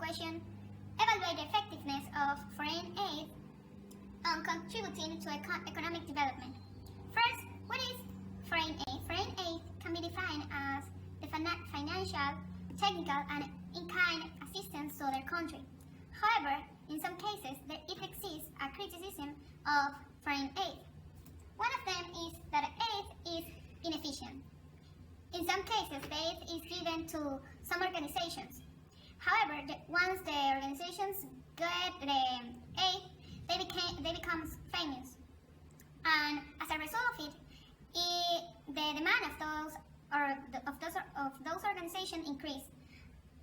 question, evaluate the effectiveness of foreign aid on contributing to economic development. First, what is foreign aid? Foreign aid can be defined as the financial, technical, and in-kind assistance to other countries. However, in some cases, it exists a criticism of foreign aid. One of them is that aid is inefficient. In some cases, the aid is given to some organizations. However, once the organizations get the aid, they become famous, and as a result of it, the demand of those organizations increase,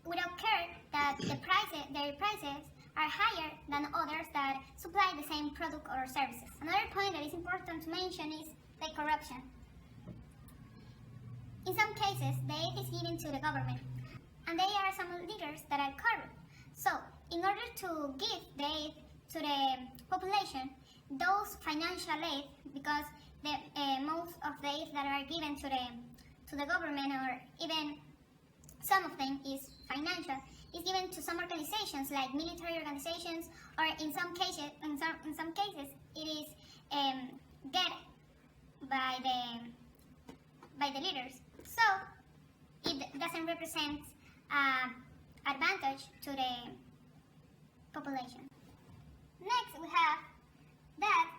without care that their prices are higher than others that supply the same product or services. Another point that is important to mention is the corruption. In some cases, the aid is given to the government, and there are some leaders that are corrupt. So, in order to give the aid to the population, those financial aid, because most of the aid that are given to the government, or even some of them is financial, is given to some organizations like military organizations, or in some cases it is get by the leaders. So it doesn't represent advantage to the population. Next, we have that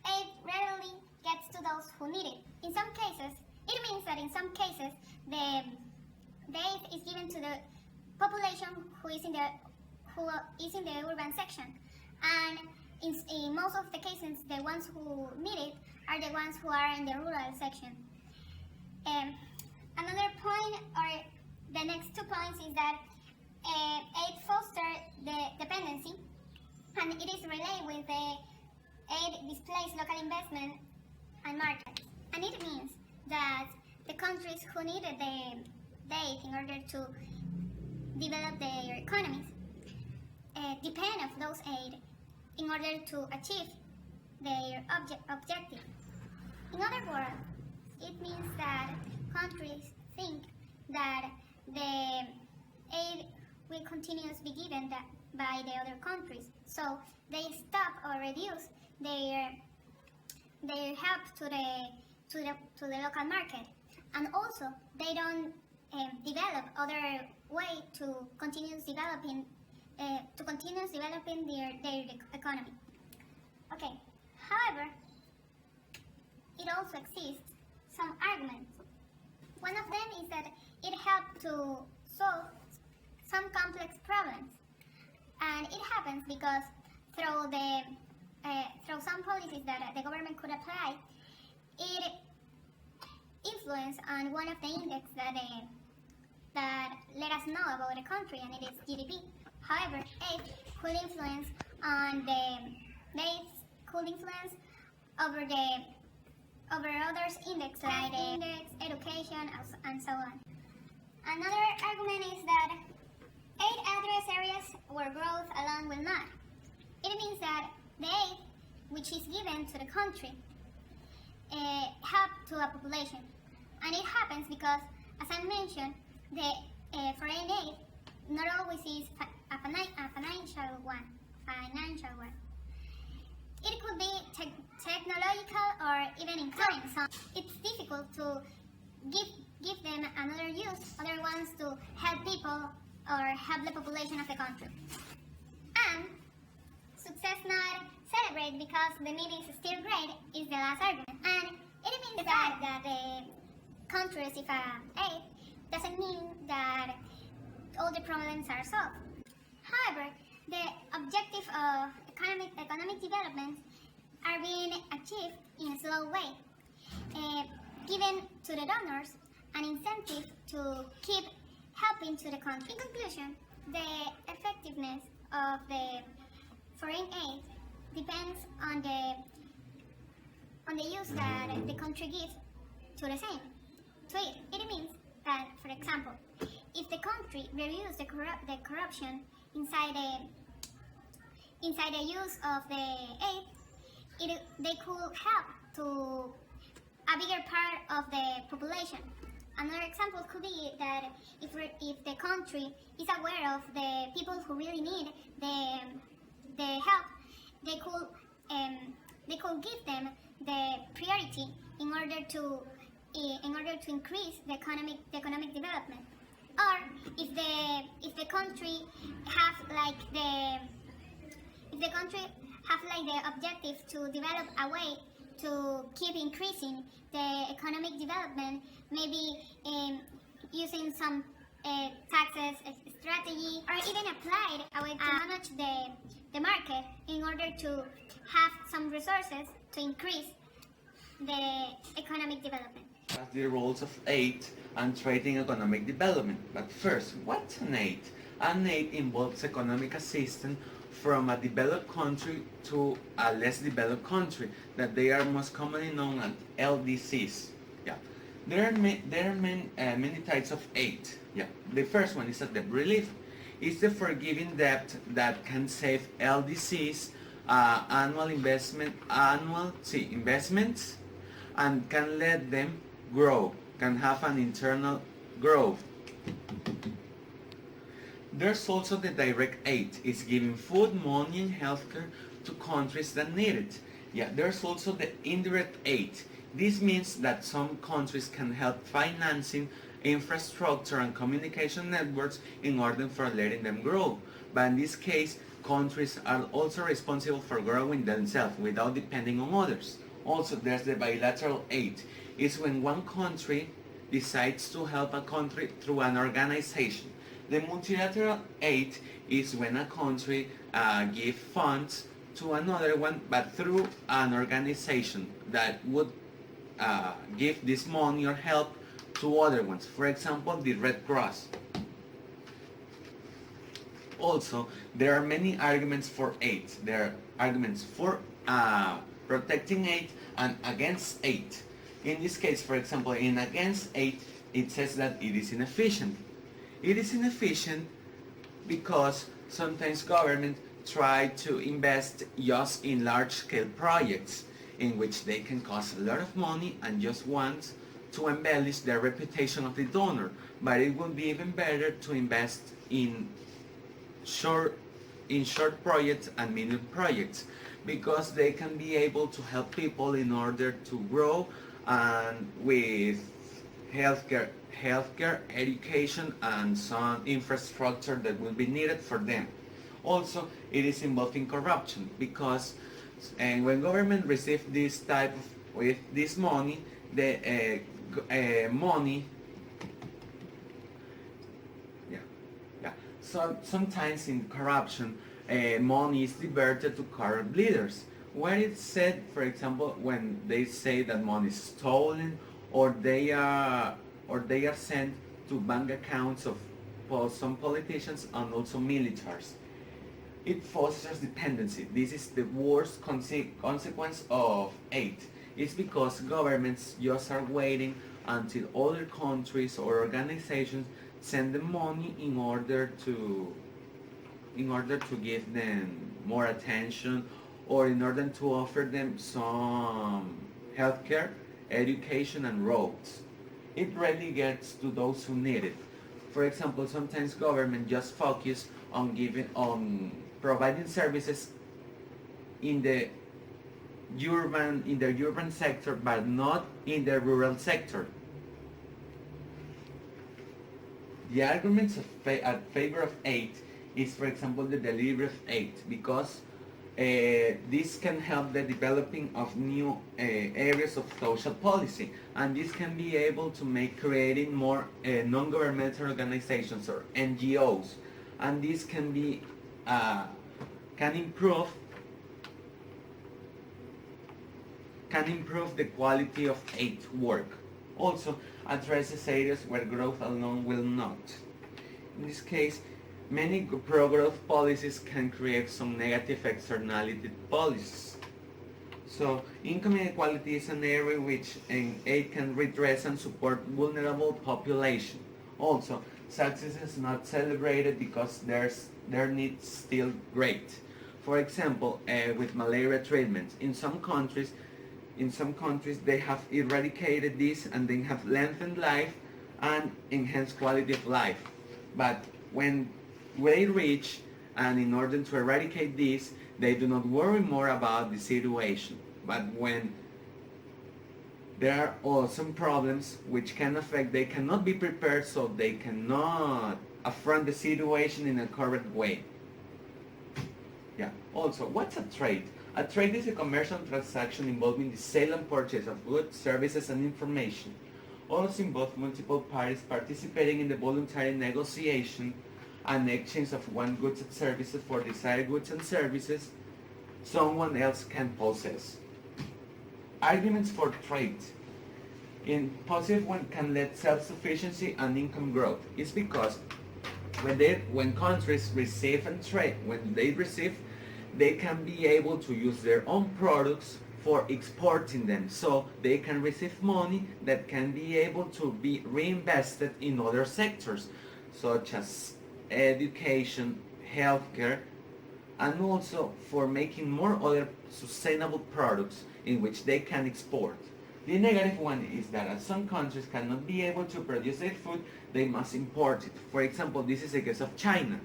aid rarely gets to those who need it. In some cases, it means that in some cases the aid is given to the population who is in the urban section, and in most of the cases, the ones who need it are the ones who are in the rural section. Another point, or the next 2 points, is that aid fosters the dependency, and it is related with the aid displays local investment and markets. And it means that the countries who needed the aid in order to develop their economies depend on those aid in order to achieve their objective. In other words, it means that countries think that the aid will continuously be given by the other countries, so they stop or reduce their help to the local market, and also they don't develop other way to continue developing their economy. Okay. However, it also exists some arguments. One of them is that it helped to solve some complex problems, and it happens because through some policies that the government could apply, it influenced on one of the index that let us know about the country, and it is GDP. However, aid could influence over others index like the index, education, and so on. Another argument is that aid address areas where growth alone will not. It means that the aid which is given to the country help to a population, and it happens because, as I mentioned, the foreign aid not always is a financial one. It could be technological or even in kind. So it's difficult to give them another use, other ones to help people or help the population of the country. And success not celebrate because the need is still great is the last argument. And it means that the country receive aid doesn't mean that all the problems are solved. However, the objective of economic development are being achieved in a slow way, given to the donors an incentive to keep helping to the country. In conclusion, the effectiveness of the foreign aid depends on the use that the country gives to the same. To it. It means that, for example, if the country reduces the corruption inside the use of the aid, they could help to a bigger part of the population, Another example could be that if the country is aware of the people who really need the help, they could give them the priority in order to increase the economic development. Or if the country have like the objective to develop a way to keep increasing the economic development, maybe using some taxes strategy, or even applied a way to manage the market in order to have some resources to increase the economic development. The roles of aid and trade in economic development. But first, what's an aid? An aid involves economic assistance from a developed country to a less developed country, that they are most commonly known as LDCs. Yeah, there are many types of aid. Yeah, the first one is a debt relief. It's the forgiving debt that can save LDCs investments and can let them grow, can have an internal growth. There's also the direct aid. It's giving food, money, and healthcare to countries that need it. Yeah, there's also the indirect aid. This means that some countries can help financing infrastructure and communication networks in order for letting them grow. But in this case, countries are also responsible for growing themselves without depending on others. Also, there's the bilateral aid. It's when one country decides to help a country through an organization. The multilateral aid is when a country gives funds to another one, but through an organization that would give this money or help to other ones. For example, the Red Cross. Also, there are many arguments for aid. There are arguments for protecting aid and against aid. In this case, for example, in against aid, it says that it is inefficient. It is inefficient because sometimes government try to invest just in large-scale projects in which they can cost a lot of money and just want to embellish the reputation of the donor. But it would be even better to invest in short projects and medium projects, because they can be able to help people in order to grow, and with healthcare, education, and some infrastructure that will be needed for them. Also, it is involved in corruption, because when government receives this type of, with this money, the money, so sometimes in corruption, money is diverted to corrupt leaders. Where it's said, for example, when they say that money is stolen, or they are sent to bank accounts of some politicians and also militaries. It fosters dependency. This is the worst consequence of aid. It's because governments just are waiting until other countries or organizations send them money in order to give them more attention, or in order to offer them some healthcare, education, and roads. It rarely gets to those who need it. For example, sometimes government just focus on providing services in the urban sector, but not in the rural sector. The arguments at favor of aid is, for example, the delivery of aid, because this can help the developing of new areas of social policy, and this can be able to make creating more non-governmental organizations or NGOs, and this can be can improve the quality of aid work. Also addresses areas where growth alone will not. In this case, many pro-growth policies can create some negative externality policies. So, income inequality is an area which aid can redress and support vulnerable population. Also, success is not celebrated because their needs still great. For example, with malaria treatment, in some countries they have eradicated this, and they have lengthened life and enhance quality of life. But when they reach, and in order to eradicate this, they do not worry more about the situation. But when there are also some problems which can affect, they cannot be prepared, so they cannot affront the situation in a correct way. Yeah. Also, what's a trade? A trade is a commercial transaction involving the sale and purchase of goods, services, and information. Also involves multiple parties participating in the voluntary negotiation and exchange of one goods and services for desired goods and services someone else can possess. Arguments for trade. In positive one can lead self-sufficiency and income growth. It's because when countries receive and trade, when they receive, they can be able to use their own products for exporting them, so they can receive money that can be able to be reinvested in other sectors, such as education, healthcare, and also for making more other sustainable products in which they can export. The negative one is that as some countries cannot be able to produce their food, they must import it. For example, this is the case of China.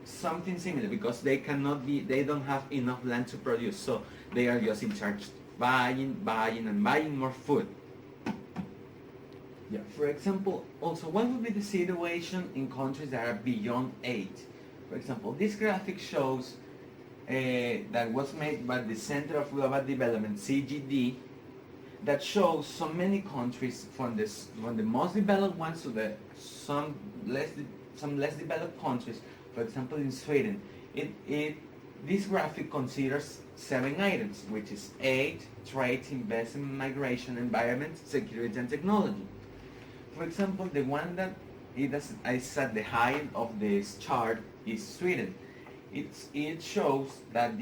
Something similar, because they don't have enough land to produce, so they are just in charge buying more food. Yeah. For example, also, what would be the situation in countries that are beyond 8? For example, this graphic shows that was made by the Center of Global Development, CGD, that shows so many countries from the most developed ones to some less developed countries. For example, in Sweden, this graphic considers 7 items, which is 8, trade, investment, migration, environment, security, and technology. For example, the one that is at the height of this chart is Sweden. It shows that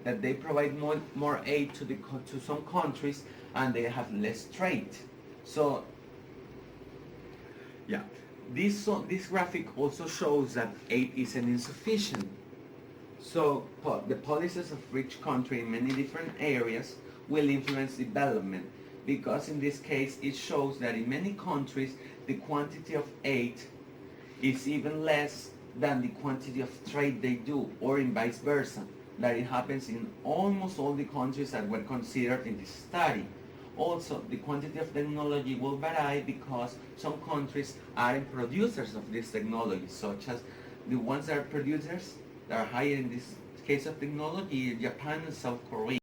that they provide more aid to some countries, and they have less trade. So, yeah. This graphic also shows that aid isn't insufficient. So the policies of each country in many different areas will influence development, because in this case it shows that in many countries the quantity of aid is even less than the quantity of trade they do, or in vice versa. That it happens in almost all the countries that were considered in this study. Also, the quantity of technology will vary because some countries aren't producers of this technology, such as the ones that are producers that are higher in this case of technology, Japan and South Korea.